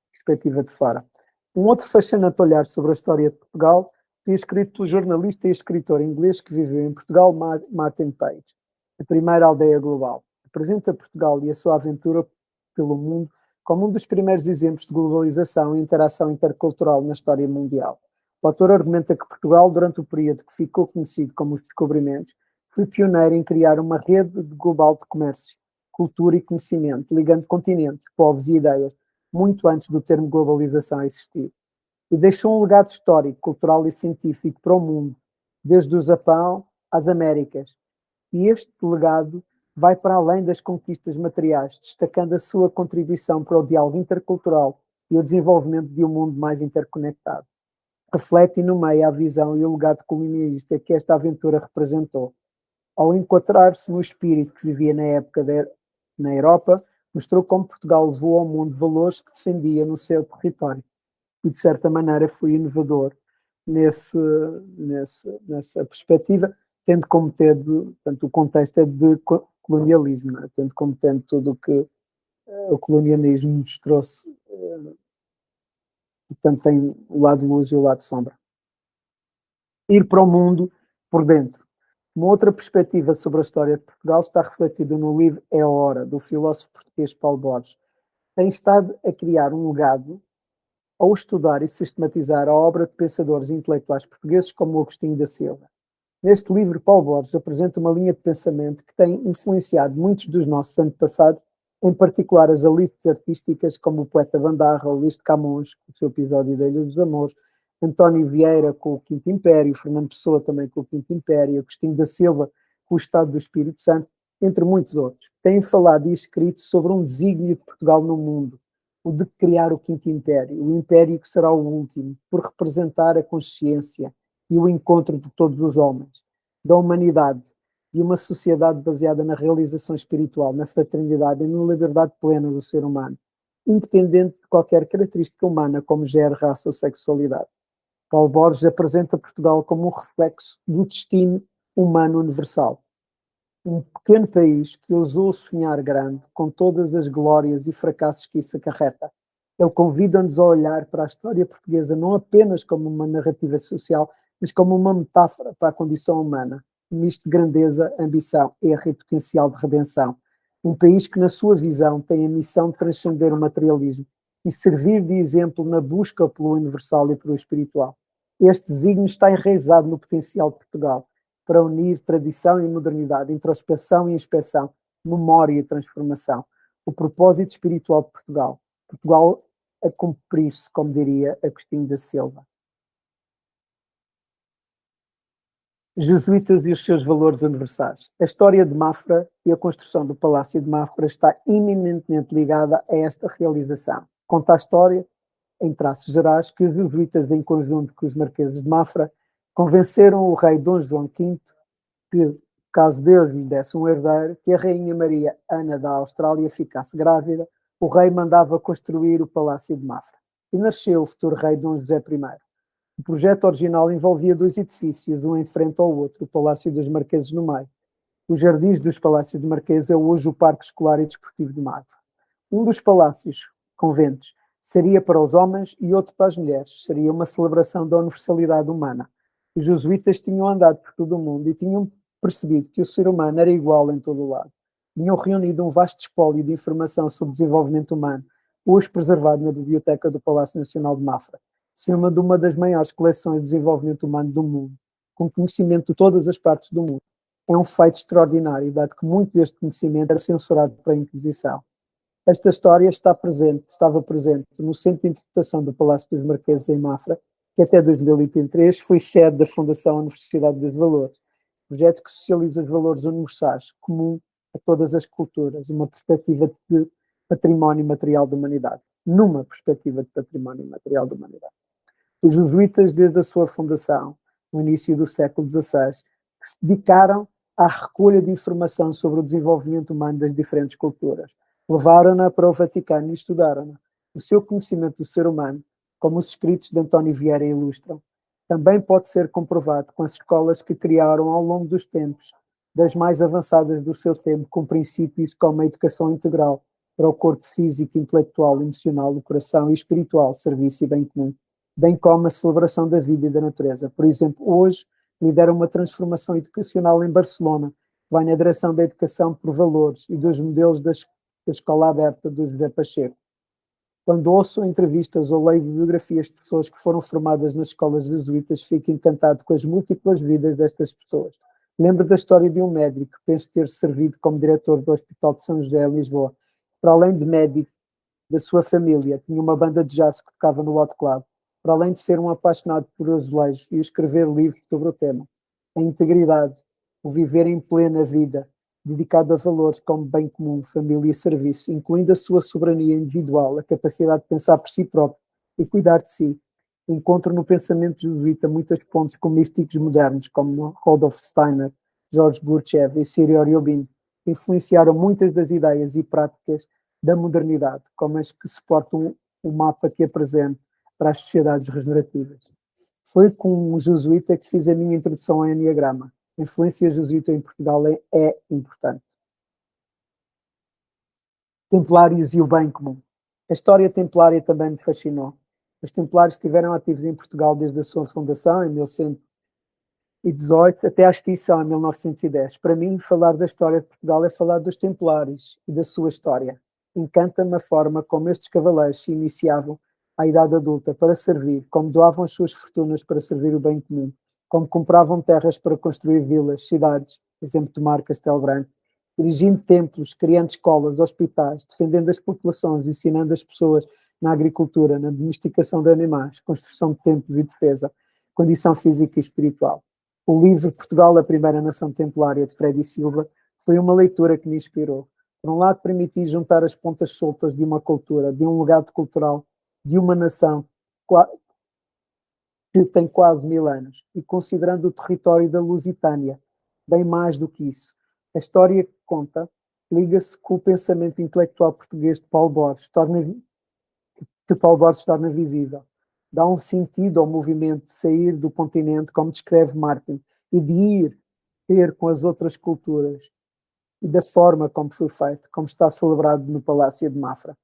perspectiva de fora. Um outro fascinante olhar sobre a história de Portugal foi escrito pelo jornalista e escritor inglês que viveu em Portugal, Martin Page, a primeira aldeia global. Apresenta Portugal e a sua aventura pelo mundo como um dos primeiros exemplos de globalização e interação intercultural na história mundial. O autor argumenta que Portugal, durante o período que ficou conhecido como os descobrimentos, foi pioneiro em criar uma rede global de comércio, cultura e conhecimento, ligando continentes, povos e ideias, muito antes do termo globalização existir. E deixou um legado histórico, cultural e científico para o mundo, desde o Japão às Américas. E este legado vai para além das conquistas materiais, destacando a sua contribuição para o diálogo intercultural e o desenvolvimento de um mundo mais interconectado. Reflete e nomeia a visão e o legado colonialista que esta aventura representou. Ao enquadrar-se no espírito que vivia na época na Europa, mostrou como Portugal levou ao mundo valores que defendia no seu território e, de certa maneira, foi inovador nessa perspectiva, tendo como tendo, portanto, o contexto é de colonialismo, não é? Tendo como tendo tudo o que o colonialismo nos trouxe, portanto, tem o lado luz e o lado sombra. Ir para o mundo por dentro. Uma outra perspectiva sobre a história de Portugal está refletida no livro É a Hora, do filósofo português Paulo Borges. Tem estado a criar um legado ao estudar e sistematizar a obra de pensadores intelectuais portugueses como Agostinho da Silva. Neste livro, Paulo Borges apresenta uma linha de pensamento que tem influenciado muitos dos nossos antepassados, em particular as elites artísticas, como o poeta Bandarra, o Luís de Camões, com o seu episódio da Ilha dos Amores, António Vieira com o Quinto Império, Fernando Pessoa também com o Quinto Império, Agostinho da Silva com o Estado do Espírito Santo, entre muitos outros. Têm falado e escrito sobre um desígnio de Portugal no mundo, o de criar o Quinto Império, o império que será o último, por representar a consciência e o encontro de todos os homens, da humanidade, de uma sociedade baseada na realização espiritual, na fraternidade e na liberdade plena do ser humano, independente de qualquer característica humana, como género, raça ou sexualidade. Paulo Borges apresenta Portugal como um reflexo do destino humano universal. Um pequeno país que ousou sonhar grande, com todas as glórias e fracassos que isso acarreta. Ele convida-nos a olhar para a história portuguesa não apenas como uma narrativa social, mas como uma metáfora para a condição humana, um misto de grandeza, ambição, erro e potencial de redenção. Um país que, na sua visão, tem a missão de transcender o materialismo e servir de exemplo na busca pelo universal e pelo espiritual. Este desígnio está enraizado no potencial de Portugal, para unir tradição e modernidade, introspeção e inspeção, memória e transformação. O propósito espiritual de Portugal. Portugal a cumprir-se, como diria Agostinho da Silva. Jesuítas e os seus valores universais. A história de Mafra e a construção do Palácio de Mafra está eminentemente ligada a esta realização. Conta a história, em traços gerais, que os jesuítas, em conjunto com os marqueses de Mafra, convenceram o rei Dom João V que, caso Deus lhe desse um herdeiro, que a rainha Maria Ana da Austrália ficasse grávida, o rei mandava construir o Palácio de Mafra. E nasceu o futuro rei Dom José I. O projeto original envolvia dois edifícios, um em frente ao outro, o Palácio dos Marqueses no meio. Os jardins dos Palácios de Marquês é hoje o Parque Escolar e Desportivo de Mafra. Um dos palácios, conventos, seria para os homens e outro para as mulheres. Seria uma celebração da universalidade humana. Os jesuítas tinham andado por todo o mundo e tinham percebido que o ser humano era igual em todo o lado. Tinham reunido um vasto espólio de informação sobre desenvolvimento humano, hoje preservado na Biblioteca do Palácio Nacional de Mafra, sendo de uma das maiores coleções de desenvolvimento humano do mundo, com conhecimento de todas as partes do mundo. É um feito extraordinário, dado que muito deste conhecimento era censurado pela Inquisição. Esta história estava presente no Centro de Interpretação do Palácio dos Marqueses em Mafra, que até 2023 foi sede da Fundação Universidade dos Valores, projeto que socializa os valores universais, comum a todas as culturas, uma perspectiva de património material da humanidade. Numa perspectiva de património material da humanidade. Os jesuítas, desde a sua fundação, no início do século XVI, se dedicaram à recolha de informação sobre o desenvolvimento humano das diferentes culturas. Levaram-na para o Vaticano e estudaram-na. O seu conhecimento do ser humano, como os escritos de António Vieira ilustram, também pode ser comprovado com as escolas que criaram ao longo dos tempos, das mais avançadas do seu tempo, com princípios como a educação integral para o corpo físico, intelectual, emocional, do coração e espiritual, serviço e bem comum, bem como a celebração da vida e da natureza. Por exemplo, hoje lidera uma transformação educacional em Barcelona, que vai na direção da educação por valores e dos modelos da Escola Aberta do José Pacheco. Quando ouço entrevistas ou leio biografias de pessoas que foram formadas nas escolas jesuítas, fico encantado com as múltiplas vidas destas pessoas. Lembro da história de um médico que penso ter servido como diretor do Hospital de São José, em Lisboa. Para além de médico, da sua família, tinha uma banda de jazz que tocava no Hot Club, para além de ser um apaixonado por azulejos e escrever livros sobre o tema. A integridade, o viver em plena vida, dedicado a valores como bem comum, família e serviço, incluindo a sua soberania individual, a capacidade de pensar por si próprio e cuidar de si. Encontro no pensamento jesuíta muitas pontes com místicos modernos, como Rudolf Steiner, George Gurdjieff e Cyril Ariobin, que influenciaram muitas das ideias e práticas da modernidade, como as que suportam o mapa que apresento para as sociedades regenerativas. Foi com um jesuíta que fiz a minha introdução ao Enneagrama. A influência jesuíta em Portugal é importante. Templários e o bem comum. A história templária também me fascinou. Os templários estiveram ativos em Portugal desde a sua fundação, em 1118, até à extinção, em 1910. Para mim, falar da história de Portugal é falar dos templários e da sua história. Encanta-me a forma como estes cavaleiros se iniciavam à idade adulta para servir, como doavam as suas fortunas para servir o bem comum, como compravam terras para construir vilas, cidades, exemplo, Tomar, Castelo Branco, dirigindo templos, criando escolas, hospitais, defendendo as populações, ensinando as pessoas na agricultura, na domesticação de animais, construção de templos e defesa, condição física e espiritual. O livro Portugal, a Primeira Nação Templária, de Frei Silva, foi uma leitura que me inspirou. Por um lado, permitiu juntar as pontas soltas de uma cultura, de um legado cultural, de uma nação que tem quase 1000 anos, e considerando o território da Lusitânia, bem mais do que isso. A história que conta liga-se com o pensamento intelectual português de Paulo Borges, que Paulo Borges torna visível. Dá um sentido ao movimento de sair do continente, como descreve Martin, e de ir ter com as outras culturas, e da forma como foi feito, como está celebrado no Palácio de Mafra.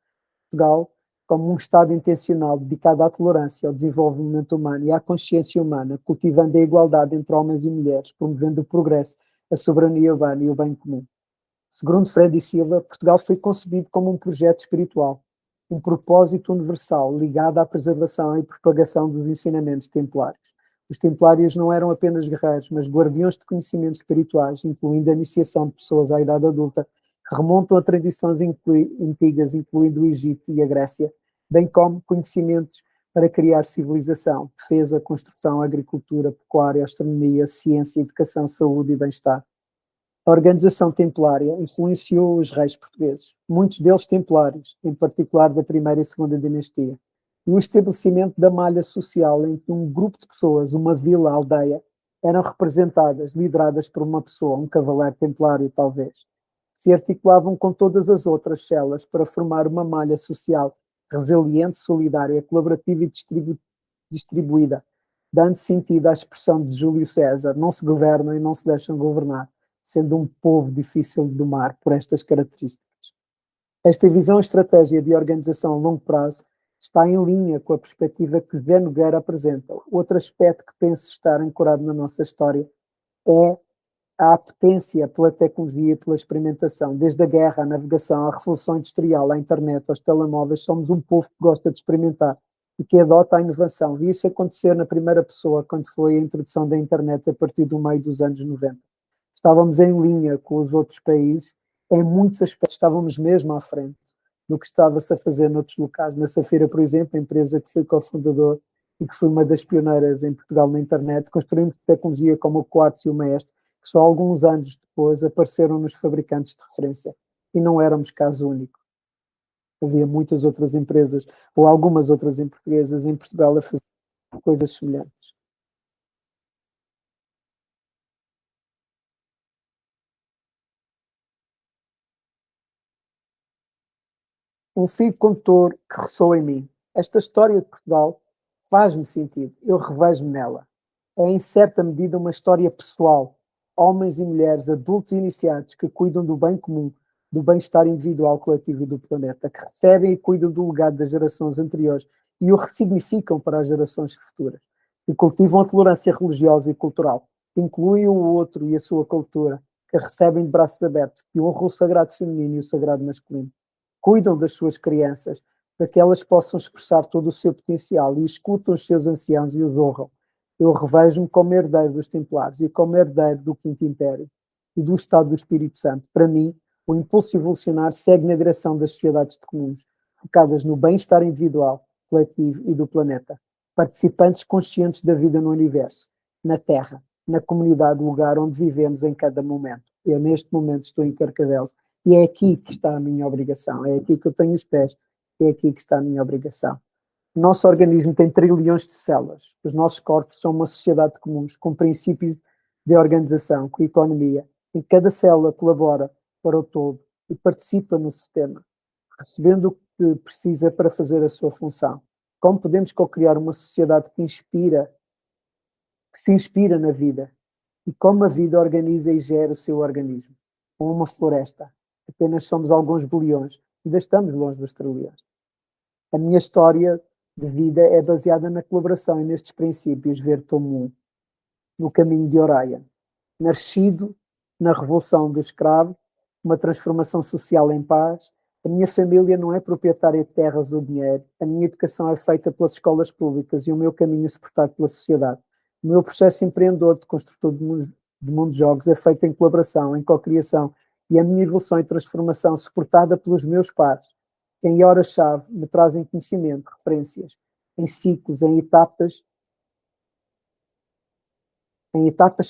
Portugal, como um Estado intencional dedicado à tolerância, ao desenvolvimento humano e à consciência humana, cultivando a igualdade entre homens e mulheres, promovendo o progresso, a soberania urbana e o bem comum. Segundo Frei Silva, Portugal foi concebido como um projeto espiritual, um propósito universal ligado à preservação e propagação dos ensinamentos templários. Os templários não eram apenas guerreiros, mas guardiões de conhecimentos espirituais, incluindo a iniciação de pessoas à idade adulta, que remontam a tradições antigas, incluindo o Egito e a Grécia, bem como conhecimentos para criar civilização, defesa, construção, agricultura, pecuária, astronomia, ciência, educação, saúde e bem-estar. A organização templária influenciou os reis portugueses, muitos deles templários, em particular da primeira e segunda dinastia, e o estabelecimento da malha social em que um grupo de pessoas, uma vila, aldeia, eram representadas, lideradas por uma pessoa, um cavaleiro templário talvez, se articulavam com todas as outras celas para formar uma malha social resiliente, solidária, colaborativa e distribuída, dando sentido à expressão de Júlio César: não se governam e não se deixam governar, sendo um povo difícil de domar por estas características. Esta visão e estratégia de organização a longo prazo está em linha com a perspectiva que Zé Nogueira apresenta. Outro aspecto que penso estar ancorado na nossa história é a apetência pela tecnologia e pela experimentação. Desde a guerra, a navegação, a revolução industrial, a internet, aos telemóveis, somos um povo que gosta de experimentar e que adota a inovação. Vi isso acontecer na primeira pessoa, quando foi a introdução da internet a partir do meio dos anos 90. Estávamos em linha com os outros países, em muitos aspectos estávamos mesmo à frente do que estava-se a fazer noutros locais. Na Safira, por exemplo, a empresa que fui cofundador e que foi uma das pioneiras em Portugal na internet, construímos tecnologia como o Quartz e o Maestro, que só alguns anos depois apareceram nos fabricantes de referência. E não éramos caso único. Havia muitas outras empresas, ou algumas outras empresas em Portugal a fazer coisas semelhantes. Um fio condutor que ressoa em mim. Esta história de Portugal faz-me sentido, eu revejo-me nela. É em certa medida uma história pessoal. Homens e mulheres, adultos e iniciados, que cuidam do bem comum, do bem-estar individual, coletivo e do planeta, que recebem e cuidam do legado das gerações anteriores e o ressignificam para as gerações futuras, que cultivam a tolerância religiosa e cultural, que incluem o outro e a sua cultura, que recebem de braços abertos, que honram o sagrado feminino e o sagrado masculino, cuidam das suas crianças para que elas possam expressar todo o seu potencial e escutam os seus anciãos e os honram. Eu revejo-me como herdeiro dos Templários e como herdeiro do Quinto Império e do Estado do Espírito Santo. Para mim, o impulso evolucionário segue na direção das sociedades de comuns, focadas no bem-estar individual, coletivo e do planeta. Participantes conscientes da vida no universo, na Terra, na comunidade, lugar onde vivemos em cada momento. Eu, neste momento, estou em Carcavelos e é aqui que está a minha obrigação, é aqui que eu tenho os pés, é aqui que está a minha obrigação. O nosso organismo tem trilhões de células. Os nossos corpos são uma sociedade de comuns, com princípios de organização, com economia. Em cada célula colabora para o todo e participa no sistema, recebendo o que precisa para fazer a sua função. Como podemos co-criar uma sociedade que se inspira na vida? E como a vida organiza e gera o seu organismo? Como uma floresta. Apenas somos alguns bilhões, ainda estamos longe dos trilhões. A minha história de vida é baseada na colaboração e nestes princípios Vertomum, no caminho de Orion. Nascido na Revolução dos Escravos, uma transformação social em paz, a minha família não é proprietária de terras ou dinheiro, a minha educação é feita pelas escolas públicas e o meu caminho é suportado pela sociedade. O meu processo empreendedor de construtor de mundo de jogos é feito em colaboração, em cocriação, e a minha evolução e transformação suportada pelos meus pares, que em horas-chave me trazem conhecimento, referências, em ciclos, em etapas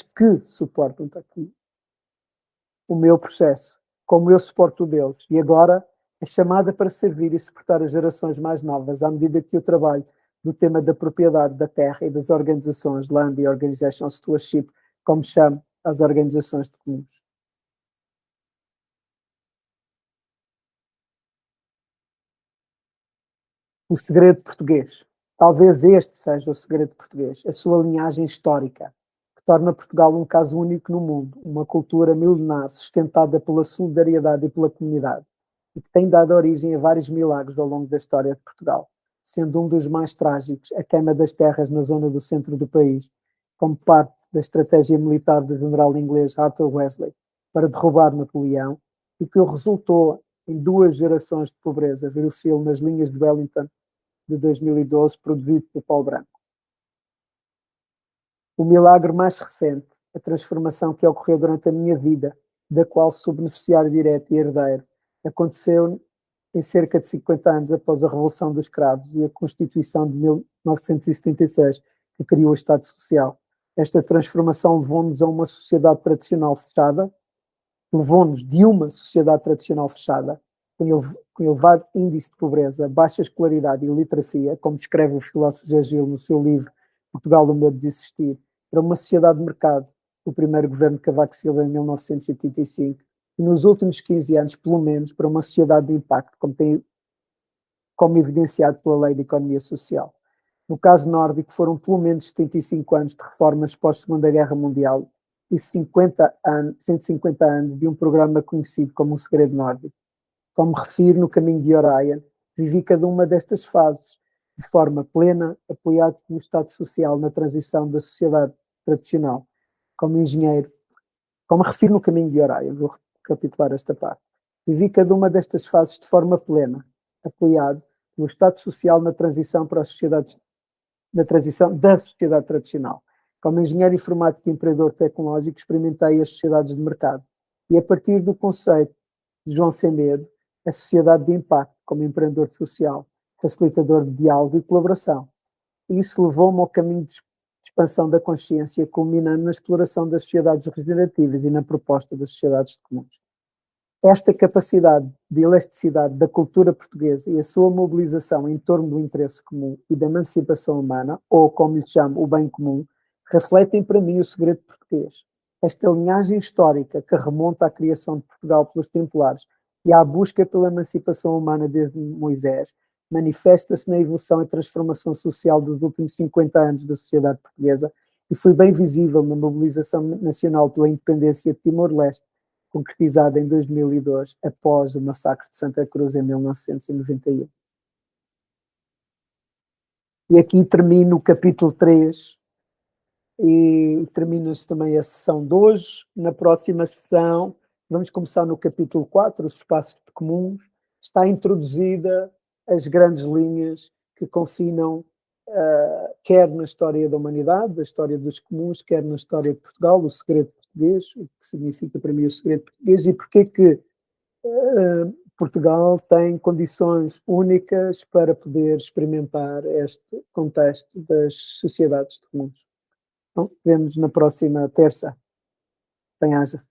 que suportam aqui o meu processo, como eu suporto o deles. E agora é chamada para servir e suportar as gerações mais novas, à medida que eu trabalho no tema da propriedade da terra e das organizações, Land and Organization Stewardship, como chamo as organizações de comuns. O segredo português. Talvez este seja o segredo português, a sua linhagem histórica, que torna Portugal um caso único no mundo, uma cultura milenar sustentada pela solidariedade e pela comunidade, e que tem dado origem a vários milagres ao longo da história de Portugal, sendo um dos mais trágicos a queima das terras na zona do centro do país, como parte da estratégia militar do general inglês Arthur Wesley para derrubar Napoleão, e que resultou em 2 gerações de pobreza, ver o filme Nas Linhas de Wellington, de 2012, produzido por Paulo Branco. O milagre mais recente, a transformação que ocorreu durante a minha vida, da qual sou beneficiário direto e herdeiro, aconteceu em cerca de 50 anos após a Revolução dos Cravos e a Constituição de 1976, que criou o Estado Social. Esta transformação levou-nos a uma sociedade tradicional fechada, levou-nos de uma sociedade tradicional fechada, com elevado índice de pobreza, baixa escolaridade e literacia, como descreve o filósofo José Gil no seu livro Portugal, o medo de existir, para uma sociedade de mercado, o primeiro governo de Cavaco Silva em 1985, e nos últimos 15 anos, pelo menos, para uma sociedade de impacto, como evidenciado pela Lei de Economia Social. No caso nórdico, foram pelo menos 75 anos de reformas pós-Segunda Guerra Mundial e 150 anos de um programa conhecido como o Segredo Nórdico. Como refiro no caminho de Orion, vivi cada uma destas fases de forma plena, apoiado pelo Estado Social na transição da sociedade tradicional. Como engenheiro, como refiro no caminho de Orion, vou recapitular esta parte. Vivi cada uma destas fases de forma plena, apoiado pelo Estado Social na transição para as sociedades, na transição da sociedade tradicional. Como engenheiro informático e empreendedor tecnológico, experimentei as sociedades de mercado. E a partir do conceito de João Semedo, a sociedade de impacto, como empreendedor social, facilitador de diálogo e colaboração. E isso levou-me ao caminho de expansão da consciência, culminando na exploração das sociedades regenerativas e na proposta das sociedades de comuns. Esta capacidade de elasticidade da cultura portuguesa e a sua mobilização em torno do interesse comum e da emancipação humana, ou como lhe chamo, o bem comum, refletem para mim o segredo português. Esta linhagem histórica que remonta à criação de Portugal pelos Templários e à busca pela emancipação humana desde Moisés, manifesta-se na evolução e transformação social dos últimos 50 anos da sociedade portuguesa e foi bem visível na mobilização nacional pela independência de Timor-Leste, concretizada em 2002, após o massacre de Santa Cruz em 1991. E aqui termino o capítulo 3 e termina-se também a sessão de hoje. Na próxima sessão vamos começar no capítulo 4, os espaços comuns. Está introduzida as grandes linhas que confinam quer na história da humanidade, da história dos comuns, quer na história de Portugal, o segredo português, o que significa para mim o segredo português e porque é que Portugal tem condições únicas para poder experimentar este contexto das sociedades de comuns. Então, vemos na próxima terça. Bem-aja.